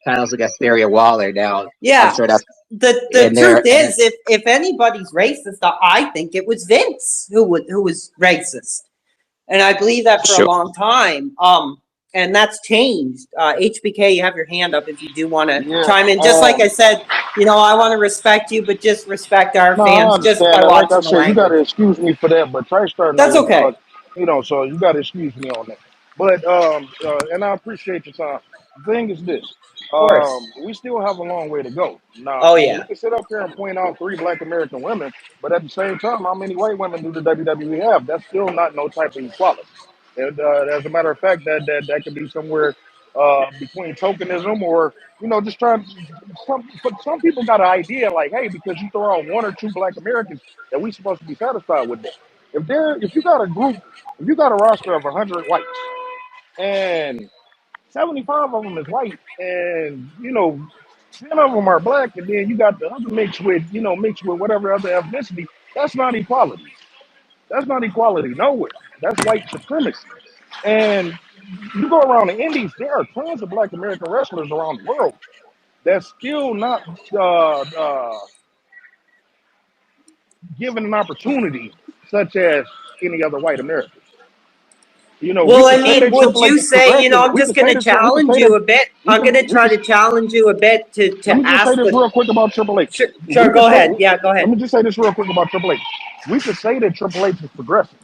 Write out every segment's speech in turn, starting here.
panels against Theory Waller. Now, I'm Yeah. sure that's The in truth there. is, if anybody's racist, I think it was Vince who was racist, and I believe that for a Sure. long time. And that's changed. HBK, you have your hand up if you do want to Yeah. chime in. Just like I said, I want to respect you, but just respect our No, I fans just understand by that. Like I watching the said, you got to language. excuse me for that, but Trey starting That's to, okay. so you got to excuse me on that. But and I appreciate your time. The thing is this: Of course. we still have a long way to go. Now, Oh we yeah. can sit up here and point out 3 Black American women, but at the same time, how many white women do the WWE have? That's still not no type of equality. And as a matter of fact, that could be somewhere between tokenism or just trying. Some people got an idea like, hey, because you throw out 1 or 2 Black Americans, that we supposed to be satisfied with that. If you got a group, if you got a roster of 100 whites and 75 of them is white, and 10 of them are black, and then you got the other mixed with whatever other ethnicity, that's not equality. That's not equality nowhere. That's white supremacy. And you go around the Indies, there are tons of Black American wrestlers around the world that's still not given an opportunity such as any other white American. We Well, I could say mean, that would Triple you H is say, progressive. I'm We just could going say to that. We could challenge say you that. a bit. We I'm could. going to We try could. to challenge you a bit Let to me just say ask this the. real quick about Triple H. Sure, We sure, could go say. ahead. Yeah, go Let ahead. me just say this real quick about Triple H. We could say that Triple H is progressive.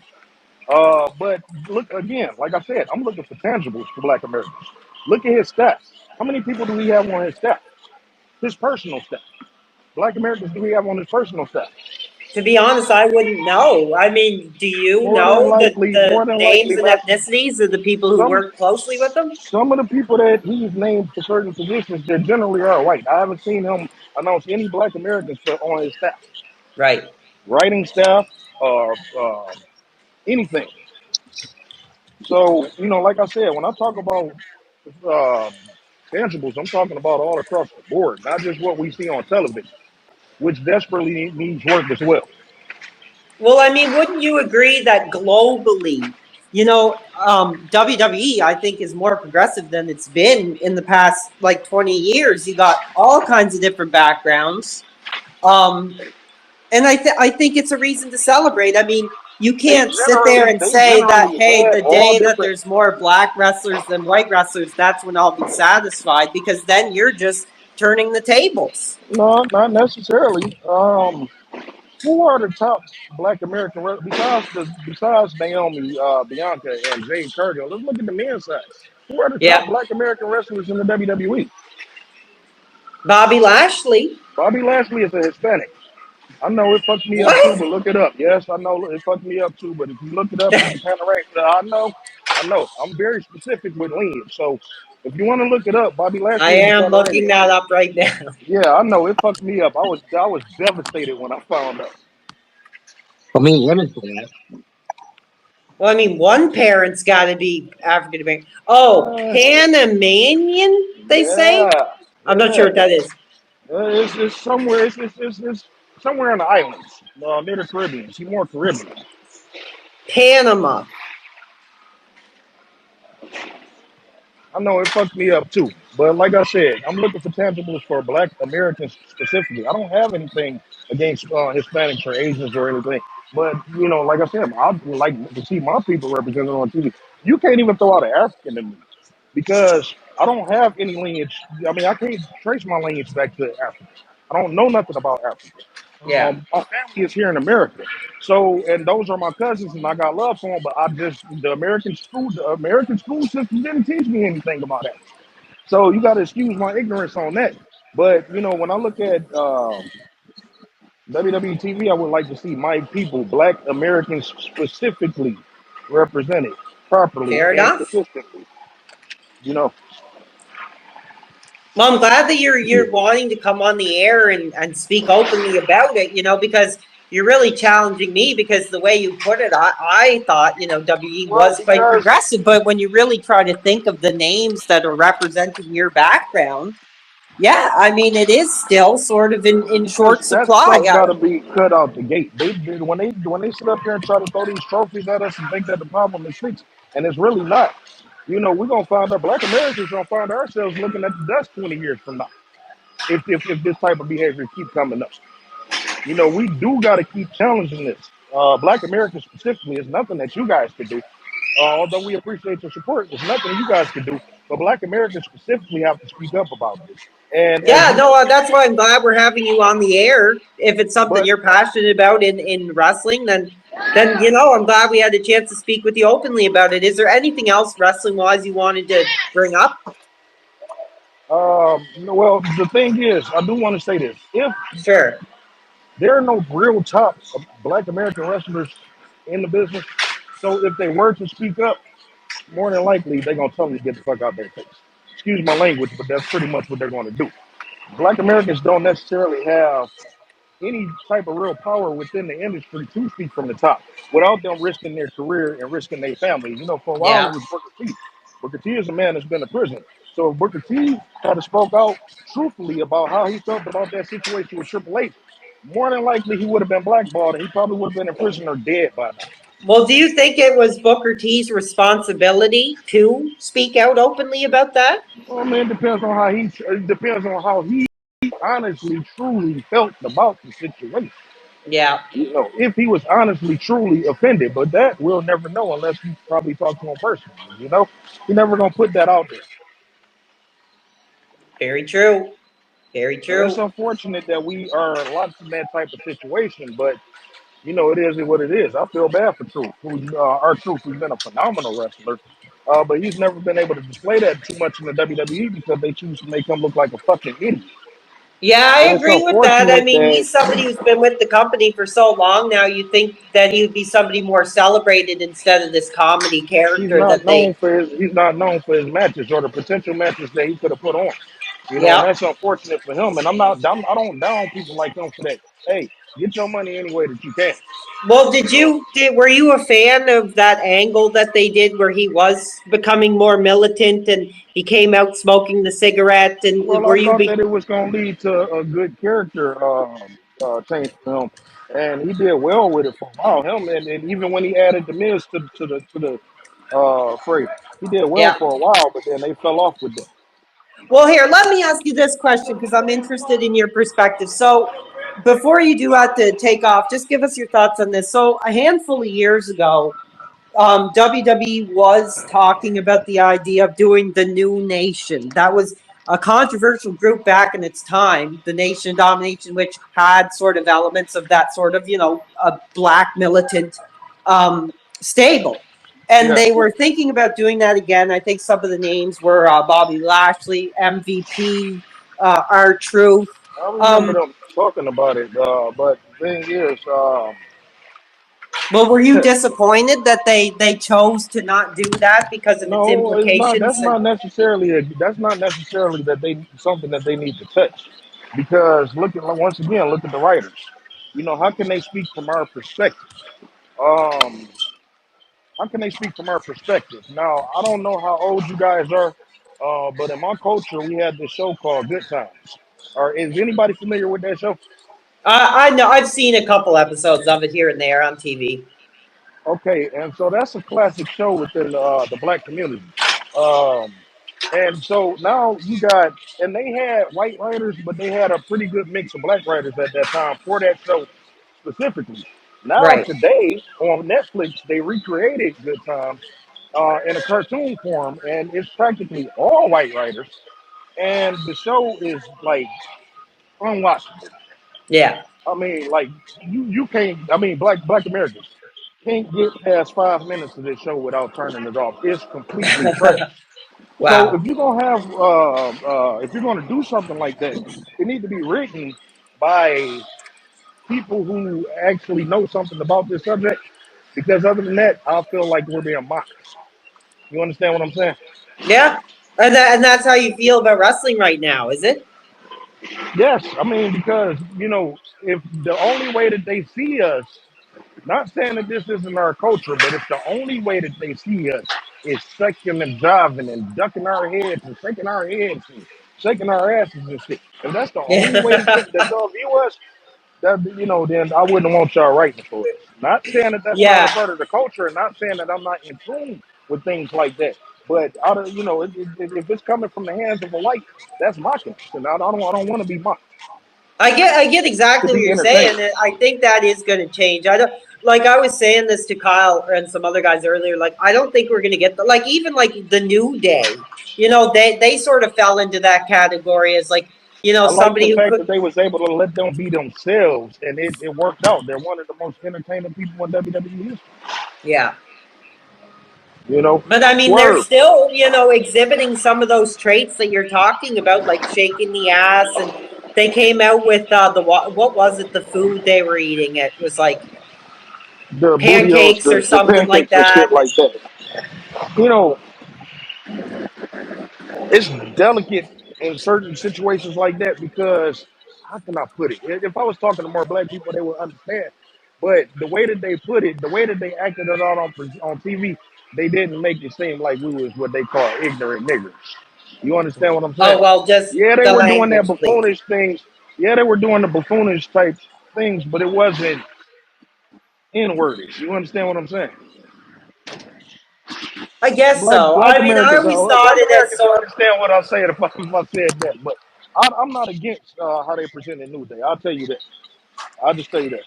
But look again, like I said, I'm looking for tangibles for Black Americans. Look at his stats. How many people do we have on his staff? His personal staff. Black Americans do we have on his personal staff? To be honest, I wouldn't know. I mean, do you know More the than names likely, and less ethnicities of the people who some work closely with them? some of the people that he's named for certain positions, they generally are white. I haven't seen him announce any Black Americans on his staff, Right. writing staff, or anything. So like I said, when I talk about uh, tangibles, I'm talking about all across the board, not just what we see on television, which desperately needs work as well. Well, I mean, wouldn't you agree that globally, WWE, I think, is more progressive than it's been in the past, like, 20 years? You got all kinds of different backgrounds. Um, and I think it's a reason to celebrate. I mean, you can't sit there and They say that, generally hey, had the all day that different. there's more black wrestlers than white wrestlers, that's when I'll be satisfied, because then you're just turning the tables. No, not necessarily. Who are the top Black American besides Naomi, Bianca, and Jade Cargill? Let's look at the men's side. Who are the top Yeah. Black American wrestlers in the WWE? Bobby Lashley. Bobby Lashley is a Hispanic. I know it fucked me up too, What? but look it up. Yes, I know it fucked me up too, but if you look it up, you can kind of right. I know. I'm very specific with lineage, so if you want to look it up, Bobby I Lashley is a am Panamanian. looking that up right now. Yeah, I know it fucked me up. I was devastated when I found out. I mean, women for that. Well, I mean, one parent's got to be African American. Oh, Uh, Panamanian, they say? yeah, I'm not sure yeah. what that is. It's somewhere. It's somewhere in the islands, near the Caribbean. She's more Caribbean. Panama. I know it fucked me up too. But like I said, I'm looking for tangibles for Black Americans specifically. I don't have anything against Hispanics or Asians or anything. But like I said, I'd like to see my people represented on TV. You can't even throw out an African in me because I don't have any lineage. I mean, I can't trace my lineage back to Africa. I don't know nothing about Africa. Yeah. My family is here in America, so and those are my cousins, and I got love for them. But the American school system didn't teach me anything about that. So you got to excuse my ignorance on that. But when I look at WWE TV, I would like to see my people, Black Americans specifically, represented properly Fair and enough. consistently. You know, Well, I'm glad that you're wanting to come on the air and speak openly about it, because you're really challenging me, because the way you put it, I thought, WE well, was quite because progressive. But when you really try to think of the names that are representing your background, yeah, I mean, it is still sort of in short that supply. stuff got to be cut out the gate. When they sit up here and try to throw these trophies at us and think that the problem is fixed, and it's really not. we're gonna find our Black Americans gonna find ourselves looking at the dust 20 years from now. If this type of behavior keep coming up, we do got to keep challenging this. Black Americans specifically is nothing that you guys could do. Although we appreciate your support, there's nothing you guys could do. But Black Americans specifically have to speak up about this. And as Yeah, you, no, that's why I'm glad we're having you on the air. If it's something but you're passionate about in wrestling, then I'm glad we had a chance to speak with you openly about it. Is there anything else wrestling wise you wanted to bring up? well, the thing is, I do want to say this: if Sure. there are no real top Black American wrestlers in the business, so if they were to speak up, more than likely they're gonna tell them to get the fuck out their face. Excuse my language, but that's pretty much what they're going to do. Black Americans don't necessarily have any type of real power within the industry to speak from the top without them risking their career and risking their family. For a while it Yeah. was Booker T. Booker T is a man that's been to prison. So if Booker T had spoke out truthfully about how he felt about that situation with Triple H, more than likely he would have been blackballed and he probably would have been in prison or dead by now. Well, do you think it was Booker T's responsibility to speak out openly about that? Well, man, it depends on how he honestly, truly felt about the situation. Yeah. If he was honestly, truly offended, but that we'll never know unless we probably talk to him personally. He never gonna put that out there. Very true. Very And it's true. unfortunate that we are locked in that type of situation, but it is what it is. I feel bad for Truth, our Truth, who's been a phenomenal wrestler, but he's never been able to display that too much in the WWE because they choose to make him look like a fucking idiot. Yeah, I And it's agree with that. I unfortunate mean, that he's somebody who's been with the company for so long now. You'd think that he would be somebody more celebrated instead of this comedy character that they. he's not known for his matches or the potential matches that he could have put on. And Yeah. that's unfortunate for him. And I don't down people like him for that. Hey, get your money any way that you can. Well, You know. were you a fan of that angle that they did where he was becoming more militant and he came out smoking the cigarette and Well, were I you thought be, that it was going to lead to a good character change for him, and he did well with it for a while. Him and even when he added the Miz to the fray, he did well yeah. for a while, but then they fell off with that. Well, here, let me ask you this question because I'm interested in your perspective. So, before you do have to take off, just give us your thoughts on this. So, a handful of years ago, WWE was talking about the idea of doing the new nation. That was a controversial group back in its time, the Nation of Domination, which had sort of elements of that sort of, a black militant stable. And Yeah, they were thinking about doing that again. I think some of the names were Bobby Lashley, MVP, R-Truth. I remember Um, them talking about it, but the thing is, well, were you disappointed that they chose to not do that because of its no, it's not. implications? And That's not necessarily that they something that they need to touch, because once again, look at the writers. How can they speak from our perspective? Um, how can they speak from our perspective? Now, I don't know how old you guys are, but in my culture, we had this show called Good Times. Or is anybody familiar with that show? I know I've seen a couple episodes of it here and there on TV. Okay, and so that's a classic show within the black community. Um, and so now and they had white writers, but they had a pretty good mix of black writers at that time for that show specifically. Now Right. today on Netflix, they recreated Good Times in a cartoon form, and it's practically all white writers, and the show is like unwatchable. Yeah. I mean, like you can't. I mean, black Americans can't get past 5 minutes of this show without turning it off. It's completely trash. So Wow. if you're gonna do something like that, it needs to be written by people who actually know something about this subject. Because other than that, I feel like we're being mocked. You understand what I'm saying? Yeah. And that's how you feel about wrestling right now, is it? Yes, I mean because if the only way that they see us, not saying that this isn't our culture, but if the only way that they see us is sucking and jiving and ducking our heads and shaking our heads and shaking our asses and shit. If that's the only way Yeah. that they'll view us, then I wouldn't want y'all writing for us. Not saying that that's not a Yeah. part of the culture, and not saying that I'm not in tune with things like that. But out of if it's coming from the hands of a white, that's mocking us, and I don't want to be mocked I get to exactly what be you're entertained. saying, and I think that is going to change. I don't like I was saying this to Kyle and some other guys earlier. Like I don't think we're going to get like even like the New Day. They sort of fell into that category as like I like the somebody who fact could. that they was able to let them be themselves, and it worked out. They're one of the most entertaining people in WWE history. Yeah. You know, But I mean, they're Swerve, still, exhibiting some of those traits that you're talking about, like shaking the ass. And they came out with what was it? The food they were eating. It was like the Bootios, pancakes or the something like pancakes and shit that. like that. You know, it's delicate in certain situations like that because how can I put it? If I was talking to more black people, they would understand. But the way that they put it, the way that they acted it out on TV, they didn't make it seem like we was what they call ignorant niggers. You understand what I'm saying? Oh well, just Yeah, they the were doing that language, please. buffoonish things. Yeah, they were doing the buffoonish type things, but it wasn't N-wordish. You understand what I'm saying? I guess so. Black I mean, I Americans, always thought black it as Americans sort. understand what I said if I said that, but I'm not against how they presented New Day. I'll tell you that. I'll just tell you that.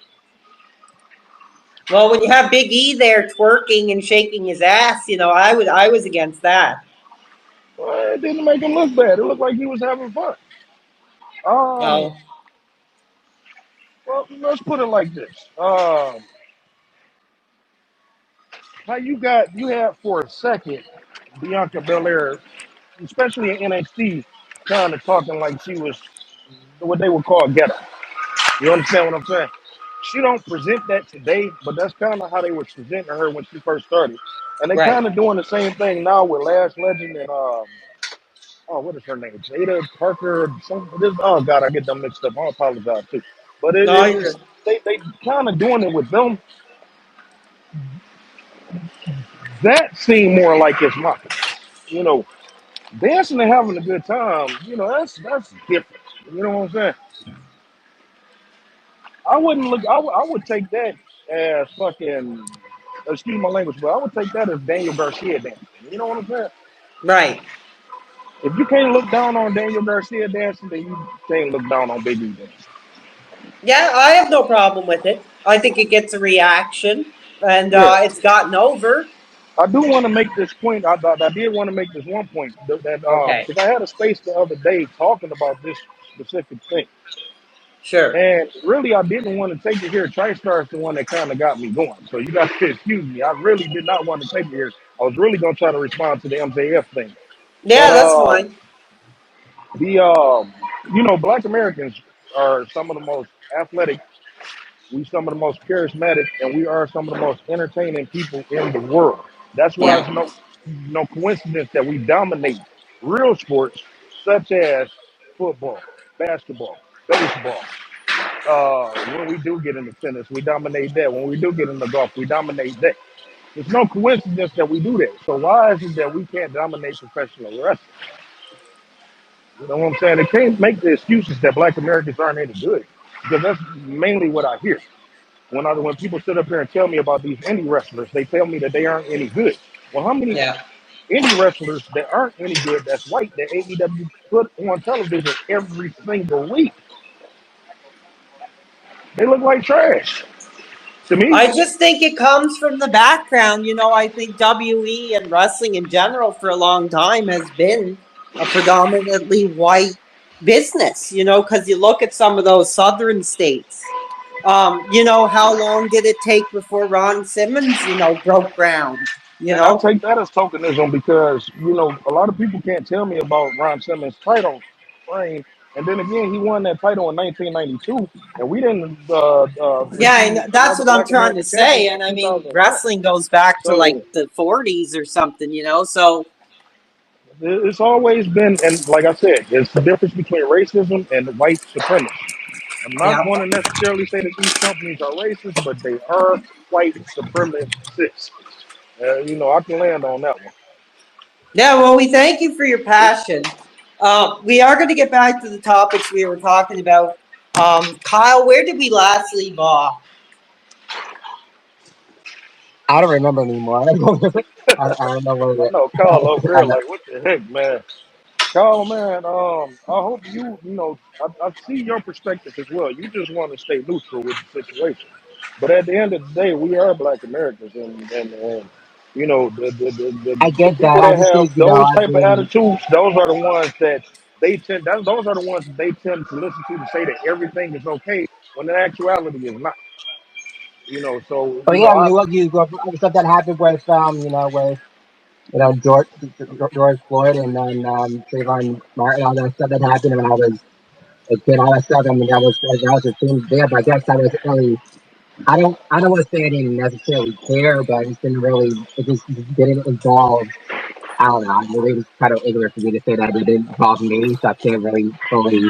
Well, when you have Big E there twerking and shaking his ass, I was against that. Well, it didn't make him look bad. It looked like he was having fun. Um, Well, well, let's put it like this. How you had for a second Bianca Belair, especially in NXT, kind of talking like she was what they would call ghetto. You understand what I'm saying? She don't present that today, but that's kind of how they was presenting her when she first started. And they right. kind of doing the same thing now with Lash Legend and oh, what is her name? Jada Parker. Oh God, I get them mixed up. I apologize too. But No, it's they kind of doing it with them. That seemed more like it's mocking. You know, dancing and having a good time. That's different. You know what I'm saying? I wouldn't look. I would take that as fucking. Excuse my language, but I would take that as Daniel Garcia dancing. You know what I'm saying? right. If you can't look down on Daniel Garcia dancing, then you can't look down on Big E dancing. Yeah, I have no problem with it. I think it gets a reaction, and Yeah, it's gotten over. I do want to make this point. I did want to make this one point that Okay, because I had a space the other day talking about this specific thing, sure. and really I didn't want to take it here. TriStar is the one that kind of got me going, so you guys can excuse me. I really did not want to take it here. I was really gonna try to respond to the MJF thing, but Yeah, that's fine. the Black Americans are some of the most athletic. We some of the most charismatic, and we are some of the most entertaining people in the world. That's why it's Yeah, no coincidence that we dominate real sports such as football, basketball, baseball. When we do get into tennis, we dominate that. When we do get into golf, we dominate that. It's no coincidence that we do that. So why is it that we can't dominate professional wrestling? You know what I'm saying? They can't make the excuses that Black Americans aren't any good because that's mainly what I hear. When people sit up here and tell me about these indie wrestlers, they tell me that they aren't any good. Well, how many yeah. indie wrestlers that aren't any good that's white that AEW put on television every single week? They look like trash to me. I just think it comes from the background. I think WE and wrestling in general for a long time has been a predominantly white business, because you look at some of those southern states. How long did it take before Ron Simmons, broke ground? You And I know? take that as tokenism because a lot of people can't tell me about Ron Simmons' title reign. And then again, he won that title in 1992, and we didn't Yeah, receive and that's another what I'm Black trying to American champion say. And I in mean, 2001. wrestling goes back to like So the 40s or something, So, it's always been, and like I said, it's the difference between racism and white supremacy. I'm not yeah. going to necessarily say that these companies are racist, but they are white supremacists. I can land on that one. Yeah, well, we thank you for your passion. We are going to get back to the topics we were talking about. Kyle, where did we last leave off? I don't remember anymore. I don't know what I it. know Carl over I here, know. like, what the heck, man? Carl, man, I hope I see your perspective as well. You just want to stay neutral with the situation. But at the end of the day, we are black Americans, and I the get people that. I that just have think those I type of mean, attitudes, those are the ones that those are the ones that they tend to listen to say that everything is okay when in actuality is not. So oh yeah, I mean, look, you go stuff that happened with with George Floyd and then Trayvon Martin, all that stuff that happened when I was a kid, all that stuff. I mean, that was a thing there, but I guess I wasn't really. I don't want to say I didn't necessarily care, but it just didn't involve. I don't know. Maybe it's kind of ignorant for me to say that it didn't involve me, so I can't really fully.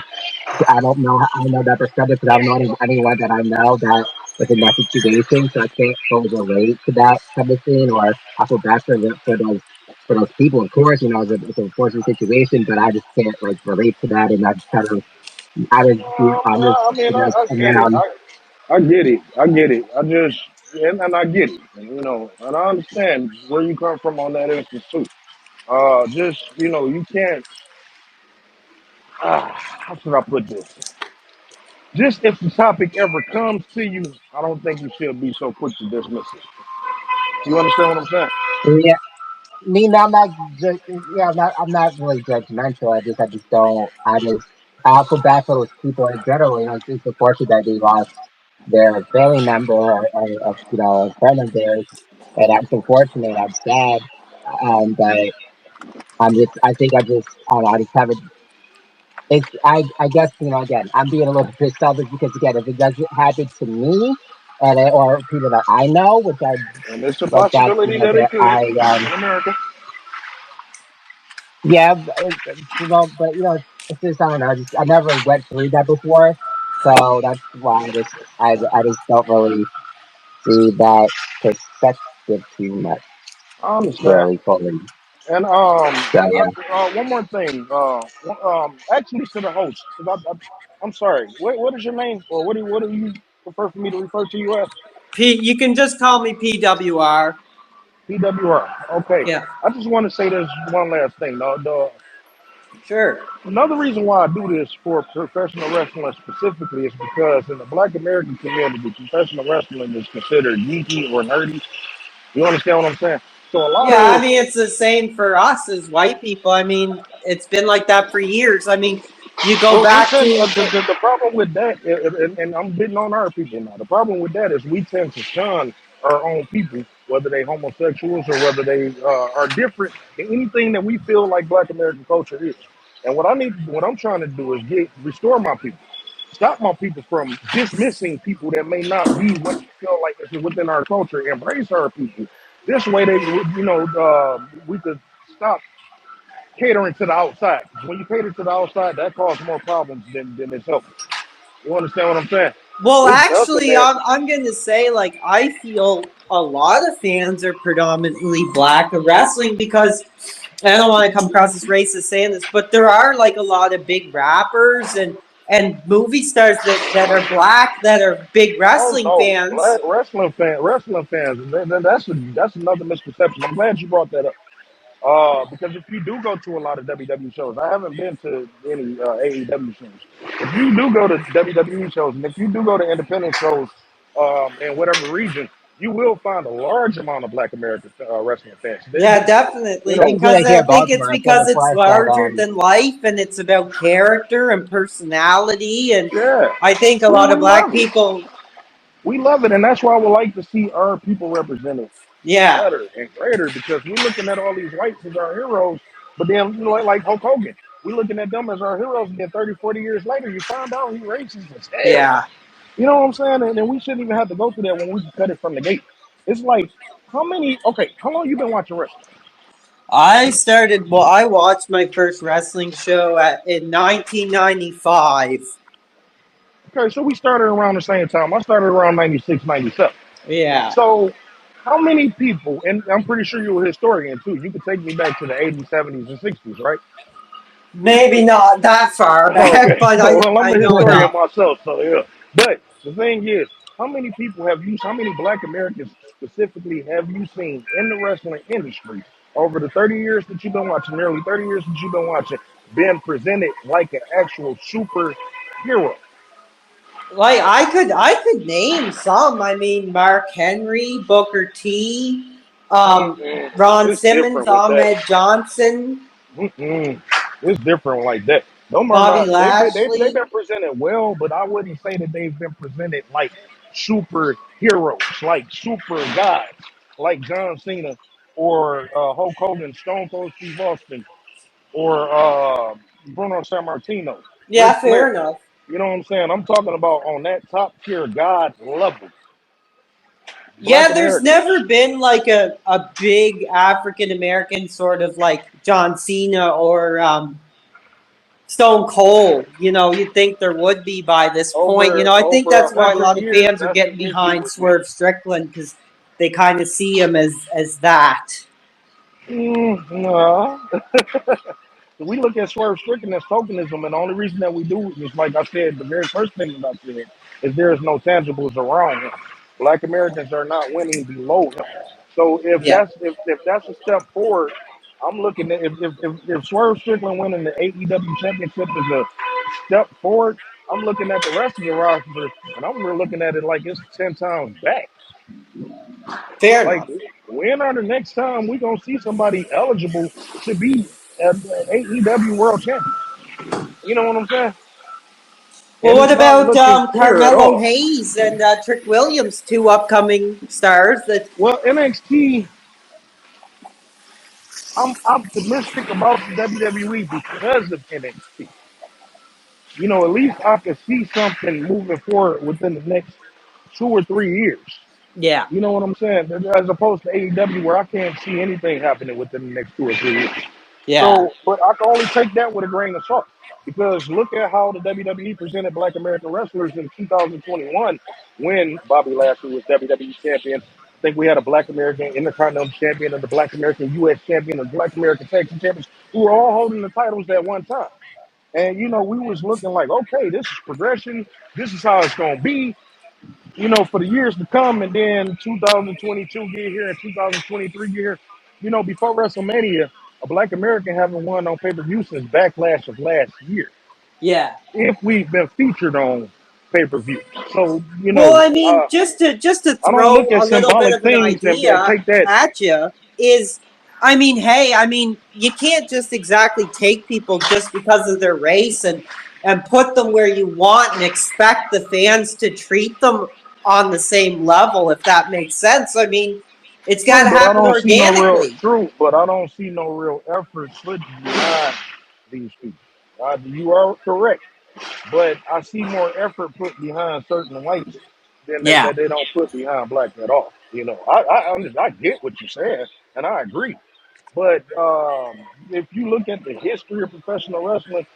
I don't know that perspective because I don't know anyone that I know that was in that situation, so I can't fully relate to that type of thing. Or I feel bad for those people. Of course, it's an unfortunate situation, but I just can't like relate to that, and I just kind of I just do. I mean, I And get then it. I get it. I get it. And I get it. And I understand where you come from on that instance too. You can't. How should I put this? Just if the topic ever comes to you, I don't think you should be so quick to dismiss it. You understand what I'm saying? yeah, me, no, I'm not. Yeah, I'm not really judgmental. I just don't. I feel bad for those people in general. It's unfortunate that they lost their family member or a friend of theirs, and that's unfortunate. That's sad. But I think I don't know. I just haven't. I guess again, I'm being a little bit selfish because again, if it doesn't happen to me or people that I know, which I And it's a like that, possibility that it that could in America. yeah, but it's just I don't know. I never went through that before, so that's why I just don't really see that perspective too much, I understand. really fully. And So yeah, one more thing. Actually, to the host, 'cause I'm sorry. What is your name, or what do you prefer for me to refer to you as? You can just call me PWR. PWR. Okay. Yeah, I just want to say this one last thing. sure. Another reason why I do this for professional wrestling specifically is because in the Black American community, professional wrestling is considered geeky or nerdy. You understand what I'm saying? So a lot Yeah, I of mean, it's the same for us as white people. I mean, it's been like that for years. I mean, you go well, we back tend to the problem with that, and I'm getting on our people now. The problem with that is we tend to shun our own people, whether they homosexuals or whether they are different in anything that we feel like Black American culture is. And what I'm trying to do is restore my people, stop my people from dismissing people that may not be what you feel like is within our culture. Embrace our people. This way, we could stop catering to the outside. When you cater to the outside, that causes more problems than it's helping. You understand what I'm saying? well, It's nothing actually, that. I'm going to say, like, I feel a lot of fans are predominantly black of wrestling because I don't want to come across as racist saying this, but there are like a lot of big rappers and movie stars that are black that are big Oh wrestling no, fans. wrestling fans. That's another misconception. I'm glad you brought that up. Because if you do go to a lot of WWE shows, I haven't been to any AEW shows. If you do go to WWE shows, and if you do go to independent shows in whatever region, you will find a large amount of Black American wrestling fans. Yeah, definitely. same thing Because like here I in think it's Baltimore. I said because before. it's I said larger than life and it's about character and personality. And Yeah, I think a we, lot we of black love it. people, We love it, and that's why we like to see our people represented yeah, better and greater because we're looking at all these whites as our heroes, but then like Hulk Hogan, we're looking at them as our heroes, and then 30, 40 years later, you find out he racist as hell. yeah. You know what I'm saying? And then we shouldn't even have to go through that when we can cut it from the gate. It's like, how long you been watching wrestling? I watched my first wrestling show in 1995. Okay, so we started around the same time. I started around 96, 97. Yeah. So, how many people, and I'm pretty sure you're a historian too, you could take me back to the 80s, 70s, and 60s, right? Maybe not that far back, Okay, but well, I'm I a know historian enough. myself, so yeah. But the thing is, how many people have you? How many Black Americans specifically have you seen in the wrestling industry over the 30 years that you've been watching, nearly 30 years that you've been watching, been presented like an actual superhero? Like I could name some. I mean, Mark Henry, Booker T, Mm-mm. Ron It's Simmons, different with that. Ahmed Johnson, Mm-mm. It's different like that. Them are Bobby not. They've Lashley. been presented well, but I wouldn't say that they've been presented like superheroes, like super gods, like John Cena or Hulk Hogan, Stone Cold Steve Austin, or Bruno Sammartino, Ric Yeah, fair Flair. enough. You know what I'm saying? I'm talking about on that top tier god level, Black Yeah, there's Americans. never been like a big African American sort of like John Cena or Stone Cold. You know, you'd think there would be by this point. You know, I think Over that's a why a hundred lot of years, fans are that's an getting issue behind with me. Swerve Strickland because they kind of see him as that. No. We look at Swerve Strickland as tokenism, and the only reason that we do is, like I said, the very first thing that I said is there is no tangibles around him. Black Americans are not winning below him. So Yeah, if that's a step forward, I'm looking at if Swerve Strickland winning the AEW championship is a step forward, I'm looking at the rest of the roster, and I'm really looking at it like it's 10 times back. fair Like, enough. when are the next time we gonna see somebody eligible to be an AEW World Champion? You know what I'm saying? Well, And what it's not about looking clear at Carmelo all. Hayes and Trick Williams, two upcoming stars that Well, NXT, I'm optimistic about the WWE because of NXT. At least I can see something moving forward within the next 2 or 3 years. yeah, You know what I'm saying? As opposed to AEW, where I can't see anything happening within the next 2 or 3 years. yeah, So, but I can only take that with a grain of salt because look at how the WWE presented Black American wrestlers in 2021 when Bobby Lashley was WWE champion. I think we had a Black American Intercontinental champion and the Black American U.S. champion and Black American Tag Team champions who were all holding the titles at one time. And we was looking like, okay, this is progression. This is how it's gonna be, for the years to come. And then 2022 get here and 2023 get here. Before WrestleMania, a Black American haven't won on pay per view since Backlash of last year. yeah. If we've been featured on pay per view, so Well, I mean, just to I don't throw look at a little bit symbolic of an things and idea take that. at you is, I mean, hey, I mean, you can't just exactly take people just because of their race and put them where you want and expect the fans to treat them on the same level, if that makes sense. I mean, it's got True, to but I happen don't see no real organically. true, but I don't see no real effort put behind these people. You are correct. But I see more effort put behind certain whites than Yeah. that they don't put behind blacks at all. I get what you're saying, and I agree. But if you look at the history of professional wrestling,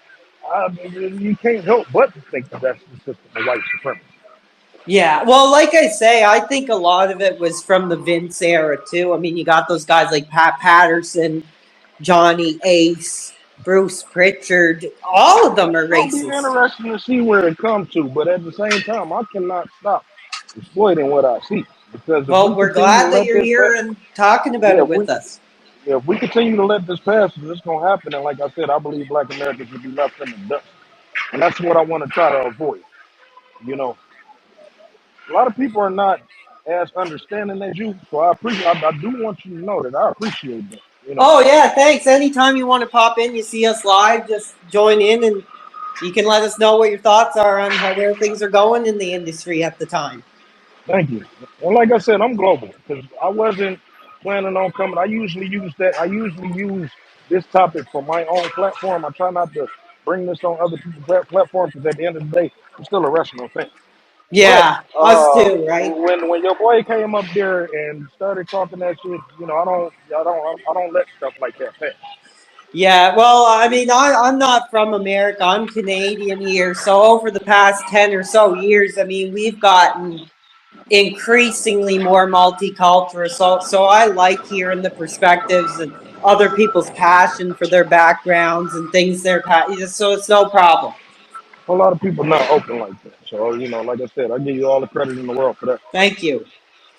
you can't help but to think that that's the system of white supremacy. Yeah, well, like I say, I think a lot of it was from the Vince era too. I mean, you got those guys like Pat Patterson, Johnny Ace, Bruce Pritchard. All of them are It'll be racist. interesting to see where it comes to, but at the same time, I cannot stop exploiting what I see because if we Well, we're continue to glad that let you're this here and talking about yeah, it with us. if we continue to let this pass, it's gonna happen. And like I said, I believe Black Americans should be left in the dust, and that's what I want to try to avoid. You know, a lot of people are not as understanding as you, so I appreciate. I do want you to know that I appreciate that. Oh yeah, thanks. Anytime you want to pop in, you see us live, just join in and you can let us know what your thoughts are on how where things are going in the industry at the time. Thank you. And like I said, I'm global because I wasn't planning on coming. I usually use that. I usually use this topic for my own platform. I try not to bring this on other people's platforms because at the end of the day, I'm still a wrestling fan. But Yeah, us too, right? when your boy came up there and started talking that shit, I don't let stuff like that pass. Yeah, well, I mean, I'm not from America. I'm Canadian here. So over the past 10 or so years, I mean, we've gotten increasingly more multicultural. So I like hearing the perspectives and other people's passion for their backgrounds and things they're so it's no problem. A lot of people not open like that. So, like I said, I give you all the credit in the world for that. Thank you.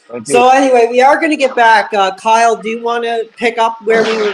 Thank you. So anyway, we are going to get back. Kyle, do you want to pick up where we were